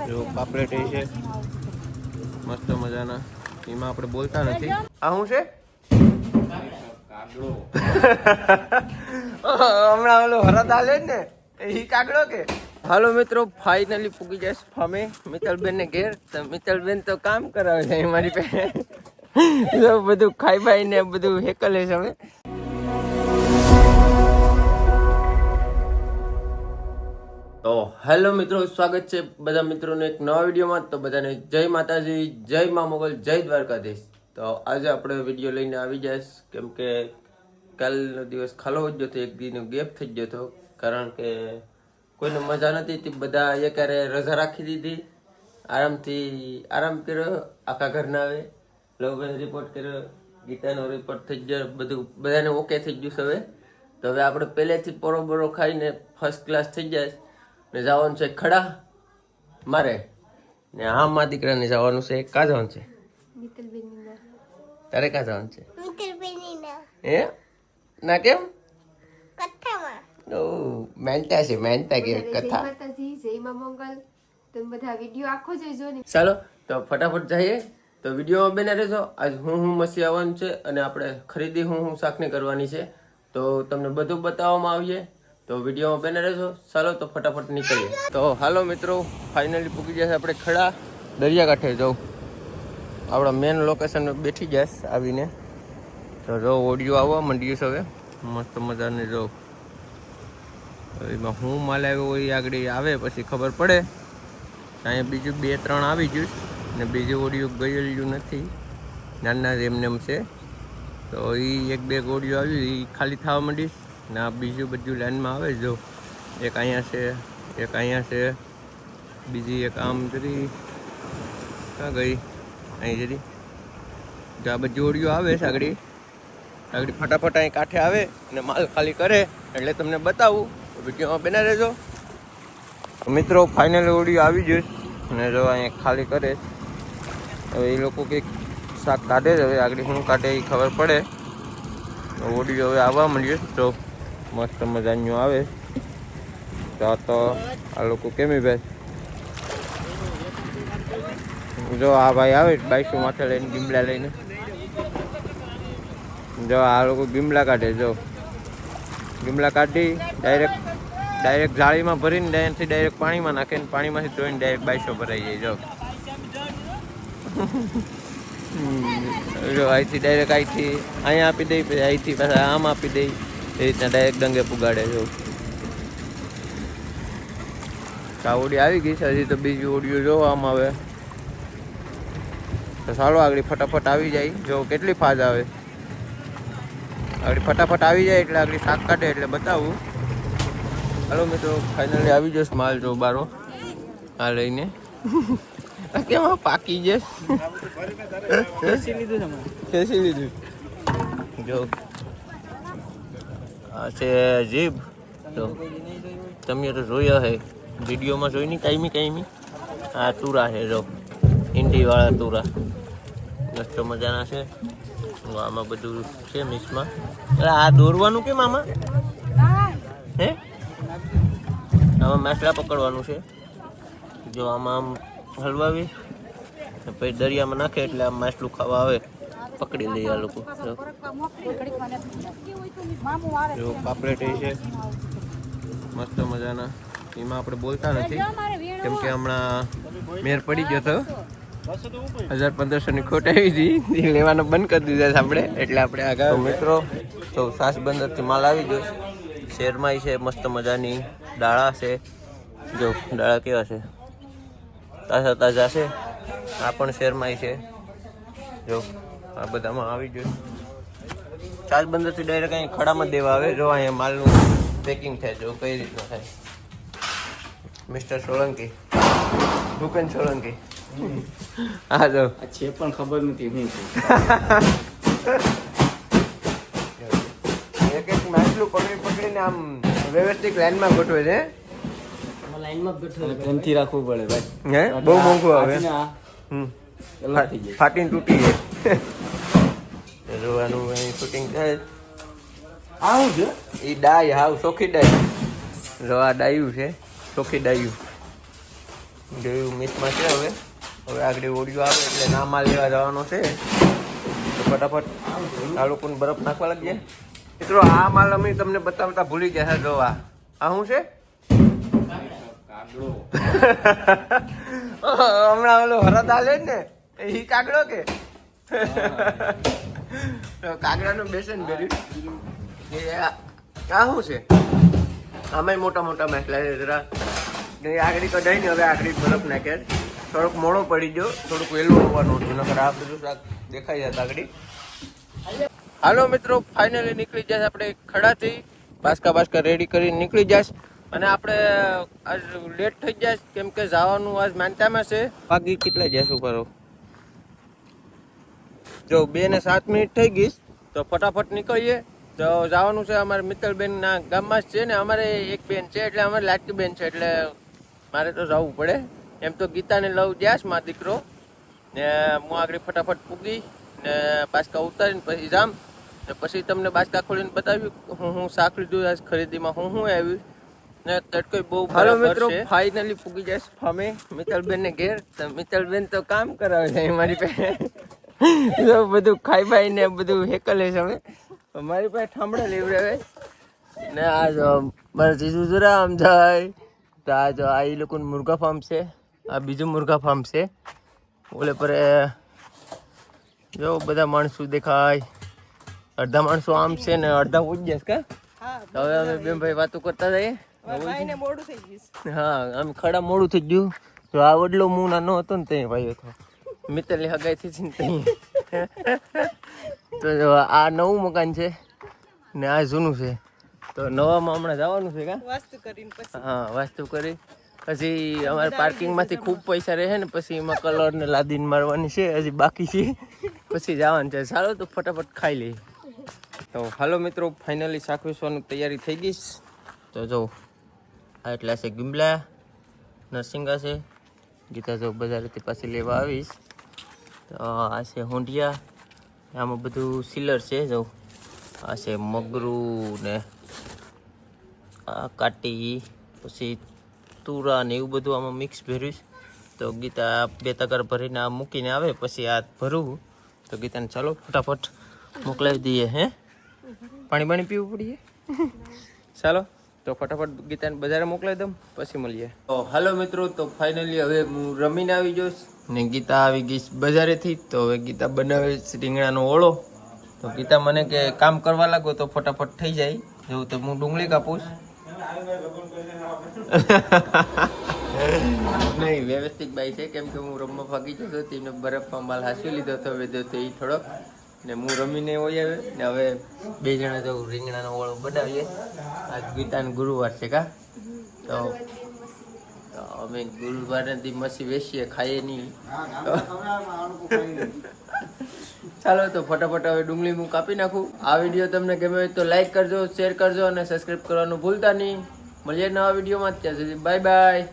જો પાપલેટ છે મસ્ત મજાના, એમાં આપણે બોલતા નથી. આ શું છે? હમણાં ઓલો હરદ આલે ને એ કાગડો કે? હાલો મિત્રો, ફાઇનલી પૂગી જાય ફામે મિત્તલબેન ને ઘેર. તો મિત્તલબેન તો કામ કરાવે છે મારી પાસે, બધું ખાઈ બાઈ ને બધું હેકલે છે હવે. તો હેલો મિત્રો, સ્વાગત છે બધા મિત્રોને એક નવા વિડીયોમાં. તો બધાને જય માતાજી, જય મા મોગલ, જય દ્વારકાધીશ. તો આજે આપણે વિડીયો લઈને આવી જાય, કેમ કે કાલનો દિવસ ખાલો જ ગયો હતો, એક દીનો ગેપ થઈ ગયો હતો, કારણ કે કોઈને મજા નથી હતી. બધા એકારે રજા રાખી દીધી, આરામ કર્યો, આખા ઘરના આવે. લવબેન રિપોર્ટ કર્યો, ગીતાનો રિપોર્ટ થઈ ગયો, બધું બધાને ઓકે થઈ ગયું છે હવે. તો હવે આપણે પહેલેથી પોરો ખાઈને ફર્સ્ટ ક્લાસ થઈ જાય ને જવાનું છે ખડા મારે ને. હા, મા દીકરાને જવાનું છે. કા જવાનું છે? તારે કા જવાનું છે? એ ના કેમ? ઓ મેન્ટા છે, મેન્ટા કે કથા. ચાલો તો ફટાફટ જઈએ. તો વિડીયોમાં બને રહેજો. આજ હું મસી આવવાનું છે અને આપણે ખરીદી હું શાકની કરવાની છે, તો તમને બધું બતાવવામાં આવીએ. તો વિડીયોમાં બને રહેજો. ચાલો તો ફટાફટ નીકળીએ. તો હાલો મિત્રો, ફાઇનલી પૂગી જશે આપણે ખડા દરિયાકાંઠે. જાઉં આપણા મેન લોકેશન બેઠી જશે આવીને. તો જો ઓડિયો આવવા માંડ્યું છે હવે મસ્ત મજાને. જો એમાં હું માલ આવ્યો હોય આગળ આવે પછી ખબર પડે. અહીંયા બીજું 2-3 આવી ગયું ને બીજું ઓડિયો ગયેલું નથી, નાના એમને એમ છે. તો એ 1-2 ઓડિયો આવ્યું, એ ખાલી થવા માંડીશ ને આ બીજું બધું લાઈનમાં આવે. જો એક અહીંયા છે, એક અહીંયા છે, બીજી એક આમ જરી ક્યાં ગઈ, અહીં જરી. જો આ બધી ઓડિયો આવે છે આગળ ફટાફટ અહીં કાંઠે આવે અને માલ ખાલી કરે એટલે તમને બતાવું. વિડીયોમાં બના રહેજો. મિત્રો ફાઇનલ ઓડિયો આવી જશે અને જો અહીંયા ખાલી કરે. હવે એ લોકો કંઈક શાક કાઢે છે, હવે આગળ શું કાઢે એ ખબર પડે. ઓડિયો હવે આવવા માંડ્યો. તો મસ્ત મજાનું આવે. તો આ લોકો કેમી ભાઈ, જો આ ભાઈ આવે બાઈસો માથે લઈને ગીમલા લઈને. જો આ લોકો ગીમલા કાઢે. જો ગીમલા કાઢી ડાયરેક્ટ જાળીમાં ભરીને ત્યાંથી ડાયરેક્ટ પાણીમાં નાખે ને પાણીમાંથી ધોઈને ડાયરેક્ટ બાઈસો ભરાઈ જાય. જો અહીંથી ડાયરેક્ટ અહીંથી અહીંયા આપી દઈ, પછી અહીંથી પાછા આમ આપી દઈ, એ રીતના ડાયરેક્ટ ડંગે પુગાડે. જો આ ઓડિયો આવી ગઈ છે, હજી તો બીજી ઓડિયો જો આમ આવે. તો ચાલો આગળ ફટાફટ આવી જાય. જો કેટલી ફાજ આવે આગળ, ફટાફટ આવી જાય એટલે આગળ શાક કાઢે એટલે બતાવું. હાલો મિત્રો, ફાઇનલી આવી જશે માલ. જો બારો આ લઈને કેમ પાકી જશે, ખેંચી લીધું. જો આ છે જીભ. તો તમે તો જોયા હે વિડીયોમાં, જોઈ નહીં કાયમી. આ તુરા છે, જો ઈંડીવાળા તુરા મસ્ત મજાના છે. આમાં બધું છે મિક્સમાં. આ દોરવાનું કેમ આમાં હે? આમાં માછલા પકડવાનું છે. જો આમાં આમ હલવાવી પછી દરિયામાં નાખે એટલે આમ માછલું ખાવા આવે, પકડી લઈએ આ લોકો. જો પાપલેટ છે મસ્ત મજાના, એમાં આપણે બોલતા નથી કેમ કે હમણાં મેર પડી ગયો હતો. 1000-1500 ની ખોટ આવી હતી, લેવાનો બંધ કરી દીધા છે આપણે, એટલે આપણે આગળ. મિત્રો તો સાસ બંદરથી માલ આવી ગયો. શેરમાઈ છે મસ્ત મજાની, દાળા છે. જો દાળા કેવા છે, તાજા છે. આ પણ શેરમાઈ છે. જો આ બધામાં આવી ગયું. સાસ બંદરથી ડાયરેક્ટ અહીં ખડામાં દેવા આવે. જો અહીંયા માલનું પેકિંગ થાય, જો કઈ રીતનું થાય. મિસ્ટર સોલંકી, ભૂપેન સોલંકી. હા જો છે પણ ખબર નથી હું એક માછલું પકડીને આમ વ્યવસ્થિત લાઈનમાં ગોઠવે છે. ધ્યાનથી રાખવું પડે ભાઈ. હે બહુ મોંઘું આવે. ફાટીને તૂટી જાય. જોવાનું અહીં શૂટિંગ થાય. આવું છે એ ડાય હાવ સોખી ડાય. જો આ ડાયું છે, સોખી ડાયું. જેવું મિસમાં છે. હવે આગળ ઓડિયો આવે એટલે ના માલ લેવા જવાનો છે. તો ફટાફટ આ લોકોને બરફ નાખવા લાગીએ. મિત્રો આ માલ અમે તમને બતાવતા ભૂલી ગયા છે. જો આ શું છે? હમણાં ઓલો હરદ આલે ને એ કાગડો કે કાગડાનું બેસન ભર્યું. આ શું છે? આમાંય મોટા મોટા મેસલા છે. જરા આગળ કઢાઈ ને હવે આગળ બરફ નાખે. થોડોક મોડો પડી ગયો, થોડુંક વહેલું હોવાનું હતું, નકર આ બધું શાક દેખાઈ જતા આગળ. હાલો મિત્રો, ફાઇનલી નીકળી જશે આપણે ખડાથી. બાસકા રેડી કરીને નીકળી જશે. અને આપણે આજ લેટ થઈ જાય કેમ કે જવાનું આજ માનતામાં છે. વાગી કેટલા જશું કરો? જો 2 ને 7 મિનિટ થઈ ગઈ. તો ફટાફટ નીકળીએ. તો જવાનું છે અમારે મિત્તલબેનના ગામમાં જ છે ને. અમારે એક બેન છે એટલે અમારે લાટકી બેન છે એટલે મારે તો જવું પડે. એમ તો ગીતાને લઉં જ્યાસ માં દીકરો ને હું આગળ ફટાફટ પૂગી ને બાસકા ઉતારીને પછી જામ ને પછી તમને બાસકા ખોલીને બતાવ્યું હું શાક લીધું આજ ખરીદીમાં હું આવ્યું ને તડકો બહુ. હાલો મિત્રો, ફાઇનલી પૂગી જાય ફામે મિત્તલબેન ને ઘેર. તો મિત્તલબેન તો કામ કરાવે છે મારી પાસે. બધું ખાઈ બાઈ ને બધું હેકલે છે. હવે મારી પાસે ઠામડા લેવડાવે ને આ જો મારા જીજુ જરા આમ જાય. તો આ જો આ એ લોકોનું મુર્ગા ફાર્મ છે. આ બીજું મુર્ગા ફાર્મ છે. ઓલે પર જો બધા માણસો દેખાય. અડધા માણસો આમ છે ને અડધા ઉડી જશે કા. હવે અમે બેન ભાઈ વાતો કરતા જઈએ. હા, આમ ખડા મોડું થઈ ગયું. તો આ વડલો હું નાનો હતો ને ત્યાં ભાઈ હતો. મિત્તલની હગાઈ થઈ છે ને ત્યાં. તો આ નવું મકાન છે ને આ જૂનું છે. તો નવામાં હમણાં જવાનું છે કા વાસ્તુ કરીને પછી. હા, વાસ્તુ કરી પછી અમારે પાર્કિંગમાંથી ખૂબ પૈસા રહે ને પછી એમાં કલર ને લાદીને મારવાની છે. હજી બાકી છે. પછી જવાનું છે. ચાલો તો ફટાફટ ખાઈ લઈએ. તો હાલો મિત્રો, ફાઇનલી શાક વેચવાની તૈયારી થઈ ગઈ. તો જો આ એટલા છે ગીમલા, નરસિંગા છે. ગીતા જો બજારેથી પાછી લેવા આવીશ. તો આ છે હોંડિયા. આમાં બધું સિલર છે. જો આ છે મગરું ને આ કાટી પછી તુરા ને એવું બધું આમાં મિક્સ ભર્યું. તો ગીતા 2 તગર ભરીને આ મૂકીને આવે પછી આ ભરવું. તો ગીતાને ચાલો ફટાફટ મોકલાવી દઈએ. હે પાણી પીવું પડીએ. ચાલો તો ફટાફટ ગીતાને બજારે મોકલાવી દઉં પછી મળીએ. તો હાલો મિત્રો, તો ફાઇનલી હવે હું રમીને આવી જઈશ ને ગીતા આવી ગઈ બજારેથી. તો હવે ગીતા બનાવે રીંગણાનો ઓળો. તો ગીતા મને કે કામ કરવા લાગો તો ફટાફટ થઈ જાય. જેવું તો હું ડુંગળી કાપું. નહીં, વ્યવસ્થિત બાઈ છે કેમ કે હું રમવા ભાગી જતો તેમને બરફમાં માલ હાંસી લીધો હતો વેધો તો એ થોડોક ને હું રમીને હોય આવે ને હવે 2 જણા તો રીંગણાનો ઓળો બનાવીએ. આજ ગીતાને ગુરુવાર છે કા. તો અમે ગુરુવારથી મસી વેચીએ, ખાઈએ નહીં. ચાલો તો ફટાફટ હવે ડુંગળી હું કાપી નાખું. આ વિડીયો તમને ગમે હોય તો લાઈક કરજો, શેર કરજો અને સબસ્ક્રાઈબ કરવાનું ભૂલતા નહીં. મળીએ નવા વિડીયોમાં. ત્યાં સુધી બાય બાય.